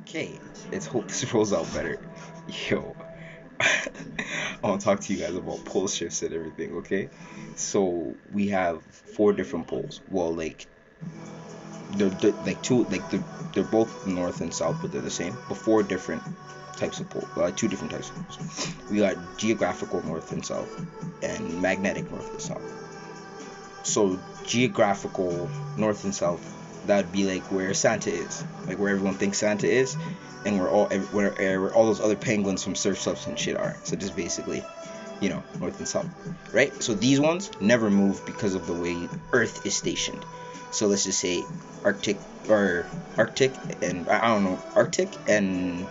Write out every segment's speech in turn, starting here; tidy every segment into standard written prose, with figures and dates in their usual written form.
Okay, let's hope this rolls out better. Yo, I want to talk to you guys about pole shifts and everything, okay? So we have four different poles. Well, like they're like two, like they're both north and south, but they're the same. But four different types of pole, two different types of poles. We got geographical north and south, and magnetic north and south. So geographical north and south, that'd be like where Santa is, like where everyone thinks Santa is, and where all those other penguins from Surf Subs and shit are. So just basically, north and south, right? So these ones never move because of the way Earth is stationed. So let's just say Arctic or Arctic and I don't know Arctic and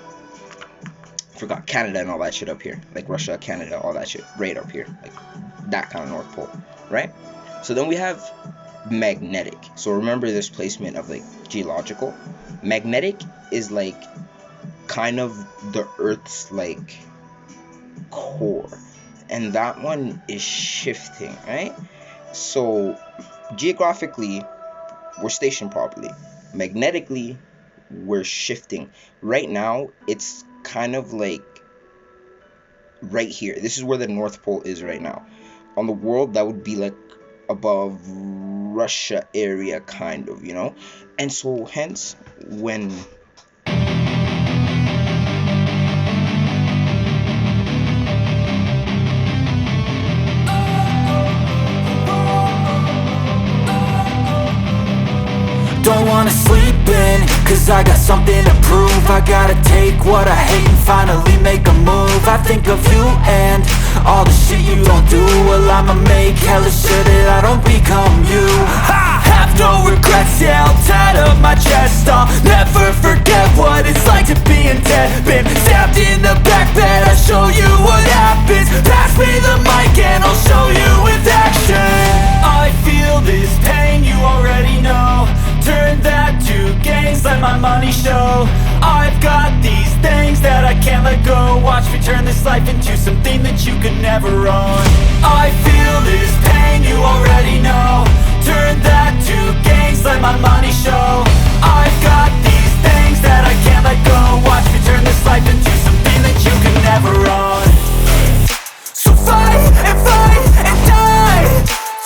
forgot Canada and all that shit up here, like Russia, Canada, all that shit right up here, like that kind of North Pole, right? So then we have magnetic. So remember this placement of like geological. Magnetic is like kind of the Earth's like core, and that one is shifting, right? So geographically, we're stationed properly. Magnetically, we're shifting. Right now, it's kind of like right here. This is where the North Pole is right now. On the world, that would be like above Russia area, kind of, And so, hence, when don't wanna sleep in, cause I got something to prove. I gotta take what I hate and finally make a move. I think of you and all the shit you don't do. Well, I'ma make hella sure that I don't become you. I have no regrets, yeah, I'll tie up my chest. I'll never forget what it's like to be in debt. Been stabbed in the back bed, I'll show you what happens. Pass me the mic and I'll show you with action. I feel this pain, you already know. Turn that to gains, let my money show. I've got these things that I can't let go. Watch me turn this life into something that you could never own. I feel this pain, you already know. Turn that to gains, let my money show. I've got these things that I can't let go. Watch me turn this life into something that you could never own. So fight and die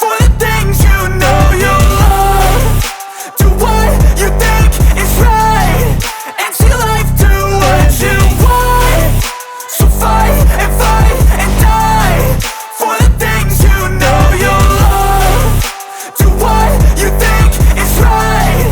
for the things you know you love. Do what you think is right, and see life do what you want. So fight and die for the things you know you love. Do what you think is right,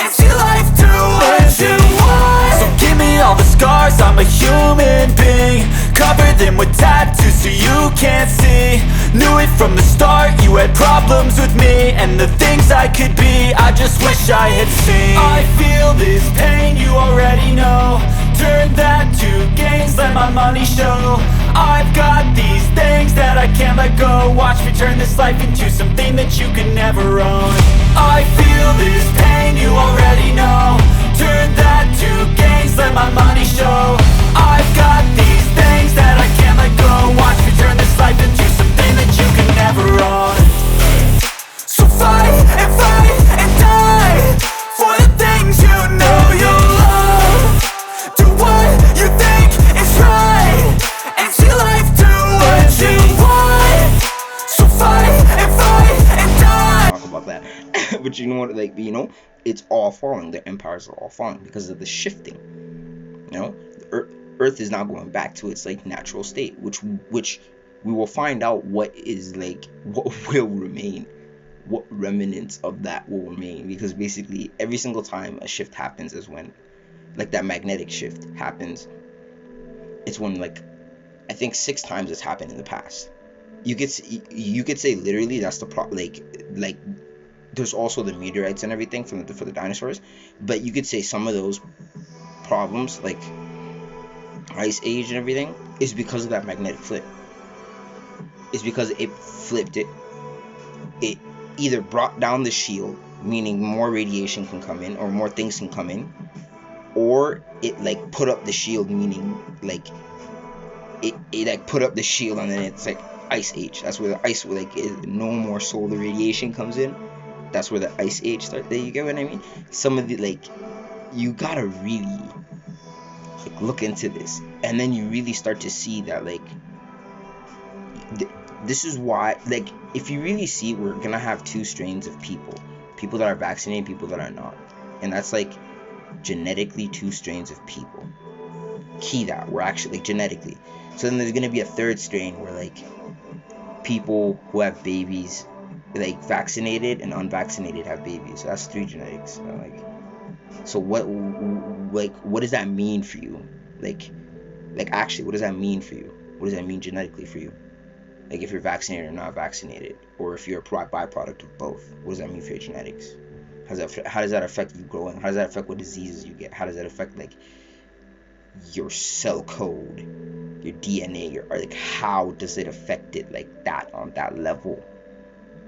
and see life do what you want. So give me all the scars, I'm a human being. Cover them with tattoos so you can't see. Knew it from the start, you had problems with me and the things I could be, I just wish I had seen. I feel this pain, you already know. Turn that to gains, let my money show. I've got these things that I can't let go. Watch me turn this life into something that you can never own. I feel this pain, you already know. Turn that to gains, let my money show. I've got these things that I can't let go. Watch me turn this life into something that you can never own. So fight and die for the things you know you love. Do what you think is right, and see life do what you want. So fight and die. talk about that. But you know what, like, it's all falling. The empires are all falling because of the shifting. Earth is now going back to its like natural state, which we will find out what will remain, what remnants of that will remain, because basically every single time a shift happens is when, like, that magnetic shift happens. It's when, like, I think 6 times it's happened in the past. You could say literally that's the like there's also the meteorites and everything for the dinosaurs, but you could say some of those problems, like Ice Age and everything, is because of that magnetic flip. It's because it flipped it. It either brought down the shield, meaning more radiation can come in or more things can come in, or it like put up the shield, meaning like it like put up the shield and then it's like Ice Age. That's where the ice, like, no more solar radiation comes in. That's where the Ice Age starts. There, you get what I mean? Some of the, like, you gotta really Like, look into this, and then you really start to see that, like, this is why, like, if you really see, we're gonna have two strains of people that are vaccinated, people that are not, and that's like genetically two strains of people. Key that we're actually, like, genetically. So then there's gonna be a third strain where, like, people who have babies, like, vaccinated and unvaccinated have babies. So that's three genetics. Like, so what does that mean for you? Like actually, what does that mean for you? What does that mean genetically for you? Like, if you're vaccinated or not vaccinated, or if you're a byproduct of both, what does that mean for your genetics? How does that affect you growing? How does that affect what diseases you get? How does that affect, like, your cell code, your DNA, or like, how does it affect it like that on that level?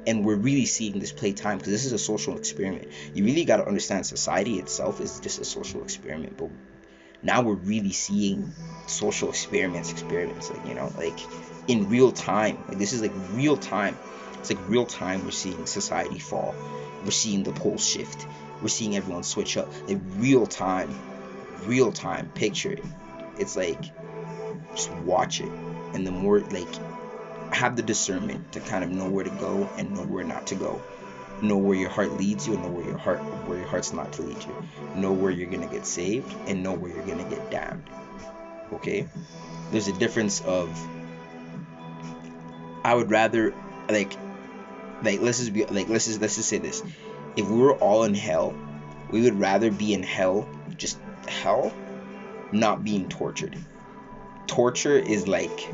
And we're really seeing this play time because this is a social experiment. You really got to understand society itself is just a social experiment, but now we're really seeing social experiments, like, you know, like, in real time. Like, this is like real time. It's like real time. We're seeing society fall. We're seeing the poles shift. We're seeing everyone switch up. Like, real time. Picture it. It's like, just watch it, and the more, like, have the discernment to kind of know where to go and know where not to go. Know where your heart leads you and know where your heart's not to lead you. Know where you're gonna get saved and know where you're gonna get damned. Okay? There's a difference of, I would rather, like let's just say this. If we were all in hell, we would rather be in hell, just hell, not being tortured. Torture is like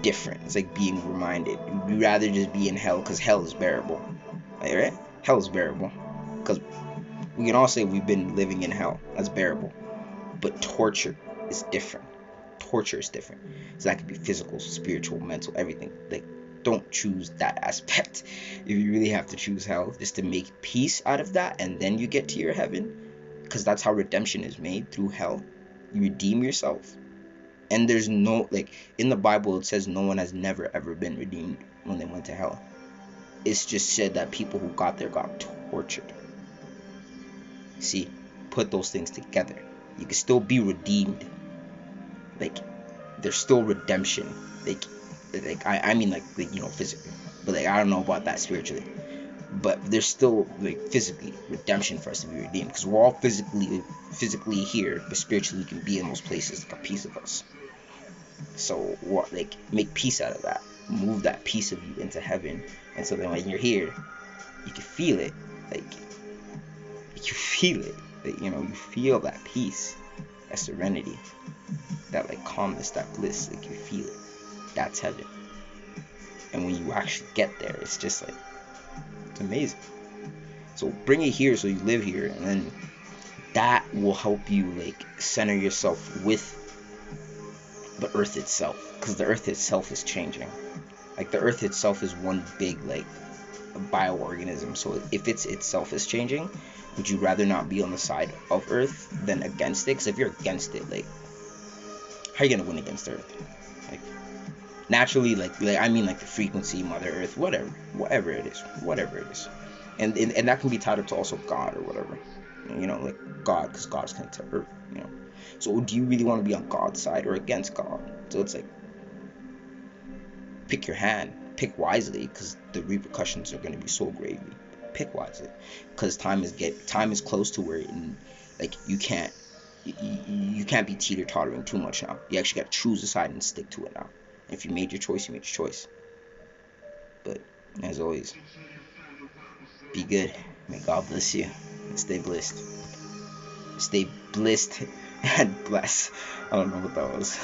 different. It's like being reminded. We'd rather just be in hell because hell is bearable. Like, right? Hell is bearable. Because we can all say we've been living in hell. That's bearable. But torture is different. So that could be physical, spiritual, mental, everything. Like, don't choose that aspect. If you really have to choose hell, just to make peace out of that, and then you get to your heaven. Because that's how redemption is made, through hell. You redeem yourself. And there's no, like, in the Bible it says no one has never ever been redeemed when they went to hell. It's just said that people who got there got tortured. See, put those things together. You can still be redeemed. Like, there's still redemption. Like I mean, like, you know, physically. But, like, I don't know about that spiritually. But there's still, like, physically redemption for us to be redeemed, because we're all physically here, but spiritually we can be in those places, like a piece of us. So what, like, make peace out of that, move that piece of you into heaven, and so then when you're here, you can feel it, like, you feel it, like, you know, you feel that peace, that serenity, that, like, calmness, that bliss, like, you feel it. That's heaven. And when you actually get there, it's just like, it's amazing. So bring it here, so you live here, and then that will help you, like, center yourself with the earth itself, because the earth itself is changing. Like, the earth itself is one big, like, bioorganism. So if it's itself is changing, would you rather not be on the side of earth than against it? Because if you're against it, like, how are you gonna win against earth? Like, naturally, like I mean, like, the frequency, Mother Earth, whatever it is, and that can be tied up to also God or whatever, you know, like God, because God's connected to Earth, you know. So do you really want to be on God's side or against God? So it's like, pick your hand, pick wisely, because the repercussions are going to be so gravy. Pick wisely, because time is close to where, like, you can't be teeter-tottering too much now. You actually got to choose a side and stick to it now. If you made your choice, you made your choice. But as always, be good. May God bless you. And stay blessed. Stay blessed and blessed. I don't know what that was.